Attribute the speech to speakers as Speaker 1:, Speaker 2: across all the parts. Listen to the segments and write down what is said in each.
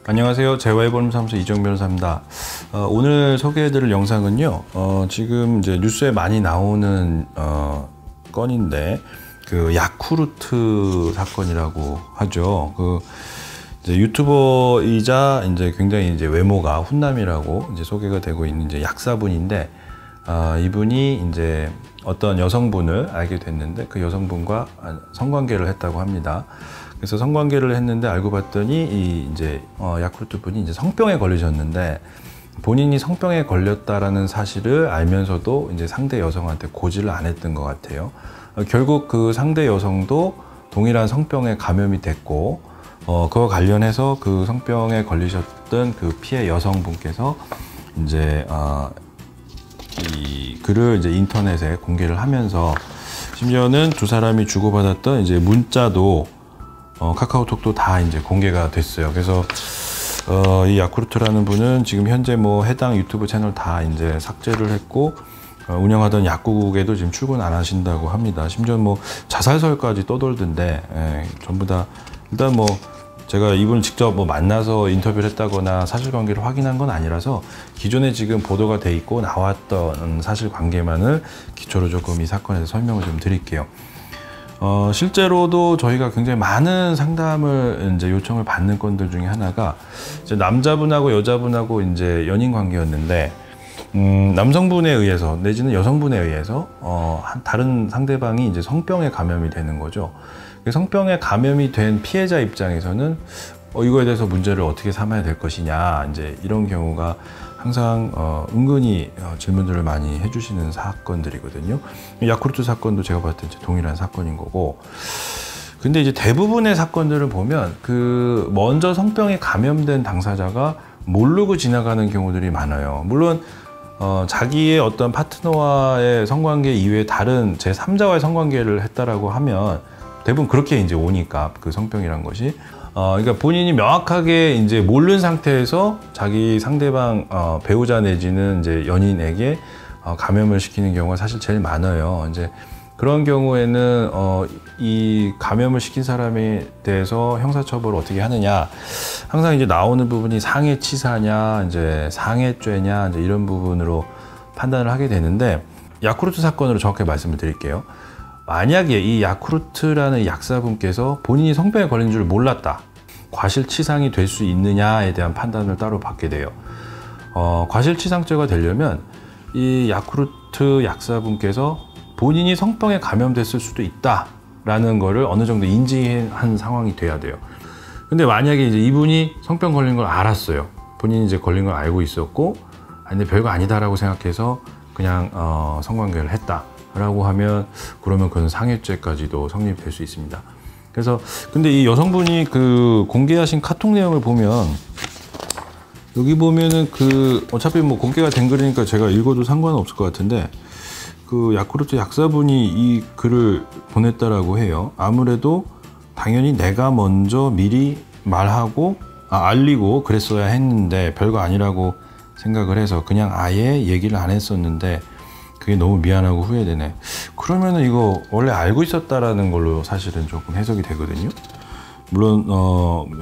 Speaker 1: 안녕하세요. 재화의보험사무소 이정 변호사입니다. 오늘 소개해드릴 영상은요. 지금 이제 뉴스에 많이 나오는 건인데 그 야쿠르트 사건이라고 하죠. 그 이제 유튜버이자 이제 굉장히 이제 외모가 훈남이라고 이제 소개가 되고 있는 이제 약사분인데 이분이 이제 어떤 여성분을 알게 됐는데 그 여성분과 성관계를 했다고 합니다. 그래서 성관계를 했는데 알고 봤더니 이제 야쿠르트 분이 이제 성병에 걸리셨는데 본인이 성병에 걸렸다라는 사실을 알면서도 이제 상대 여성한테 고지를 안 했던 것 같아요. 결국 그 상대 여성도 동일한 성병에 감염이 됐고 그와 관련해서 그 성병에 걸리셨던 그 피해 여성분께서 이제 이 글을 이제 인터넷에 공개를 하면서 심지어는 두 사람이 주고받았던 이제 문자도 카카오톡도 다 이제 공개가 됐어요. 그래서 이 야쿠르트라는 분은 지금 현재 뭐 해당 유튜브 채널 다 이제 삭제를 했고 운영하던 약국에도 지금 출근 안 하신다고 합니다. 심지어 뭐 자살설까지 떠돌던데 전부 다 일단 뭐 제가 이분을 직접 뭐 만나서 인터뷰를 했다거나 사실관계를 확인한 건 아니라서 기존에 지금 보도가 돼 있고 나왔던 사실관계만을 기초로 조금 이 사건에 대해서 설명을 좀 드릴게요. 실제로도 저희가 굉장히 많은 상담을 이제 요청을 받는 건들 중에 하나가 이제 남자분하고 여자분하고 이제 연인 관계였는데 남성분에 의해서 내지는 여성분에 의해서 다른 상대방이 이제 성병에 감염이 되는 거죠. 성병에 감염이 된 피해자 입장에서는 이거에 대해서 문제를 어떻게 삼아야 될 것이냐 이제 이런 경우가 항상 은근히 질문들을 많이 해주시는 사건들이거든요. 야쿠르트 사건도 제가 봤을 때 동일한 사건인 거고, 근데 이제 대부분의 사건들을 보면 그 먼저 성병에 감염된 당사자가 모르고 지나가는 경우들이 많아요. 물론 자기의 어떤 파트너와의 성관계 이외에 다른 제3자와의 성관계를 했다라고 하면 대부분 그렇게 이제 오니까 그 성병이란 것이 그러니까 본인이 명확하게 이제 모르는 상태에서 자기 상대방 배우자 내지는 이제 연인에게 감염을 시키는 경우가 사실 제일 많아요. 이제 그런 경우에는 이 감염을 시킨 사람에 대해서 형사처벌을 어떻게 하느냐, 항상 이제 나오는 부분이 상해치사냐, 이제 상해죄냐, 이제 이런 부분으로 판단을 하게 되는데 야쿠르트 사건으로 정확하게 말씀을 드릴게요. 만약에 이 야쿠르트라는 약사분께서 본인이 성병에 걸린 줄 몰랐다, 과실치상이 될 수 있느냐에 대한 판단을 따로 받게 돼요. 과실치상죄가 되려면 이 야쿠르트 약사분께서 본인이 성병에 감염됐을 수도 있다라는 거를 어느 정도 인지한 상황이 돼야 돼요. 근데 만약에 이제 이분이 성병 걸린 걸 알았어요. 본인이 이제 걸린 걸 알고 있었고, 근데 별거 아니다라고 생각해서 그냥 성관계를 했다라고 하면 그러면 그건 상해죄까지도 성립될 수 있습니다. 그래서 근데 이 여성분이 그 공개하신 카톡 내용을 보면 여기 보면은 그 어차피 뭐 공개가 된 글이니까 제가 읽어도 상관은 없을 것 같은데 그 야쿠르트 약사분이 이 글을 보냈다라고 해요. 아무래도 당연히 내가 먼저 미리 말하고 알리고 그랬어야 했는데 별거 아니라고 생각을 해서 그냥 아예 얘기를 안 했었는데 그게 너무 미안하고 후회되네. 그러면은 이거 원래 알고 있었다라는 걸로 사실은 조금 해석이 되거든요. 물론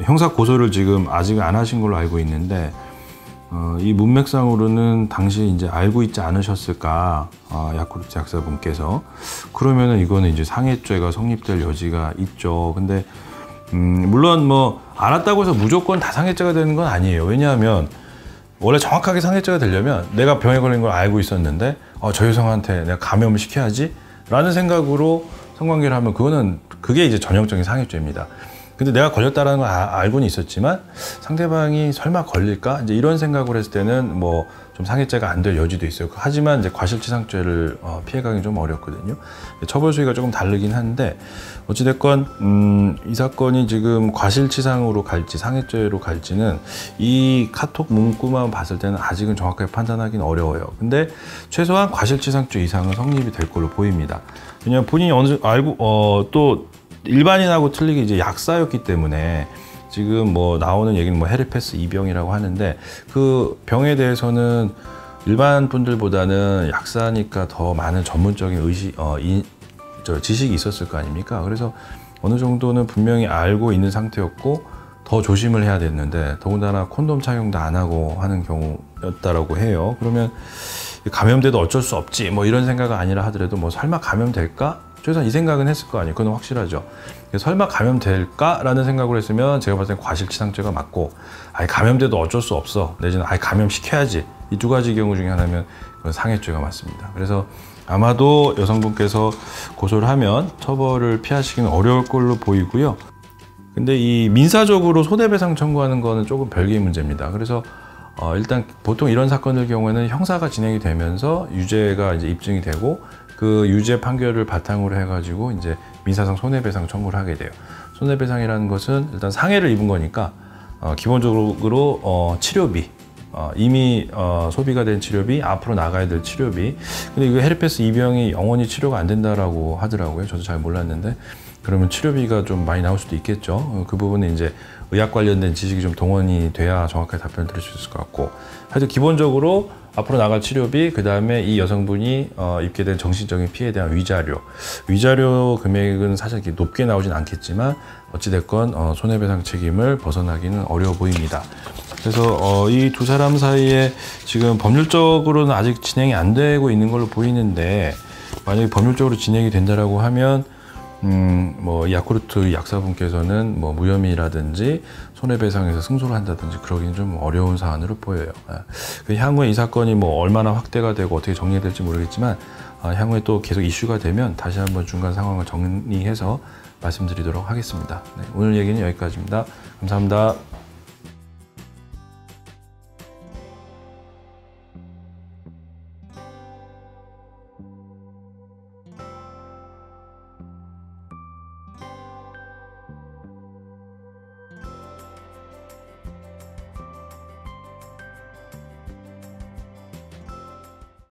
Speaker 1: 형사 고소를 지금 아직 안 하신 걸로 알고 있는데 이 문맥상으로는 당시 이제 알고 있지 않으셨을까, 야쿠르트 약사분께서. 그러면은 이거는 이제 상해죄가 성립될 여지가 있죠. 근데 물론 뭐 알았다고 해서 무조건 다 상해죄가 되는 건 아니에요. 왜냐하면 원래 정확하게 상해죄가 되려면 내가 병에 걸린 걸 알고 있었는데 저 여성한테 내가 감염을 시켜야지 라는 생각으로 성관계를 하면 그게 이제 전형적인 상해죄입니다. 근데 내가 걸렸다는 걸 알고는 있었지만 상대방이 설마 걸릴까? 이제 이런 생각을 했을 때는 뭐 좀 상해죄가 안 될 여지도 있어요. 하지만 이제 과실치상죄를 피해가기 좀 어렵거든요. 처벌 수위가 조금 다르긴 한데 어찌됐건 이 사건이 지금 과실치상으로 갈지 상해죄로 갈지는 이 카톡 문구만 봤을 때는 아직은 정확하게 판단하기는 어려워요. 근데 최소한 과실치상죄 이상은 성립이 될 걸로 보입니다. 왜냐하면 본인이 알고 또 일반인하고 틀리게 이제 약사였기 때문에 지금 뭐 나오는 얘기는 뭐 헤르페스 2병이라고 하는데 그 병에 대해서는 일반 분들보다는 약사니까 더 많은 전문적인 지식이 있었을 거 아닙니까? 그래서 어느 정도는 분명히 알고 있는 상태였고 더 조심을 해야 됐는데 더군다나 콘돔 착용도 안 하고 하는 경우였다라고 해요. 그러면 감염돼도 어쩔 수 없지 뭐 이런 생각이 아니라 하더라도 뭐 설마 감염될까? 최소한 이 생각은 했을 거 아니에요. 그건 확실하죠. 설마 감염될까라는 생각을 했으면 제가 봤을 때 과실치상죄가 맞고 아예 감염돼도 어쩔 수 없어 내지는 아예 감염시켜야지 이 두 가지 경우 중에 하나면 그건 상해죄가 맞습니다. 그래서 아마도 여성분께서 고소를 하면 처벌을 피하시기는 어려울 걸로 보이고요. 근데 이 민사적으로 손해배상 청구하는 거는 조금 별개의 문제입니다. 그래서 일단 보통 이런 사건들 경우에는 형사가 진행이 되면서 유죄가 이제 입증이 되고 그 유죄 판결을 바탕으로 해가지고 이제 민사상 손해배상 청구를 하게 돼요. 손해배상이라는 것은 일단 상해를 입은 거니까 기본적으로 치료비, 이미 소비가 된 치료비, 앞으로 나가야 될 치료비. 근데 이거 헤르페스 이 병이 영원히 치료가 안 된다라고 하더라고요. 저도 잘 몰랐는데 그러면 치료비가 좀 많이 나올 수도 있겠죠. 그 부분은 이제 의학 관련된 지식이 좀 동원이 돼야 정확하게 답변을 드릴 수 있을 것 같고, 하여튼 기본적으로 앞으로 나갈 치료비, 그 다음에 이 여성분이 입게 된 정신적인 피해에 대한 위자료 금액은 사실 이렇게 높게 나오진 않겠지만 어찌됐건 손해배상 책임을 벗어나기는 어려워 보입니다. 그래서 이 두 사람 사이에 지금 법률적으로는 아직 진행이 안 되고 있는 걸로 보이는데, 만약에 법률적으로 진행이 된다라고 하면 뭐 야쿠르트 약사분께서는 뭐 무혐의라든지 손해배상에서 승소를 한다든지 그러기는 좀 어려운 사안으로 보여요. 향후에 이 사건이 뭐 얼마나 확대가 되고 어떻게 정리될지 모르겠지만 향후에 또 계속 이슈가 되면 다시 한번 중간 상황을 정리해서 말씀드리도록 하겠습니다. 네, 오늘 얘기는 여기까지입니다. 감사합니다.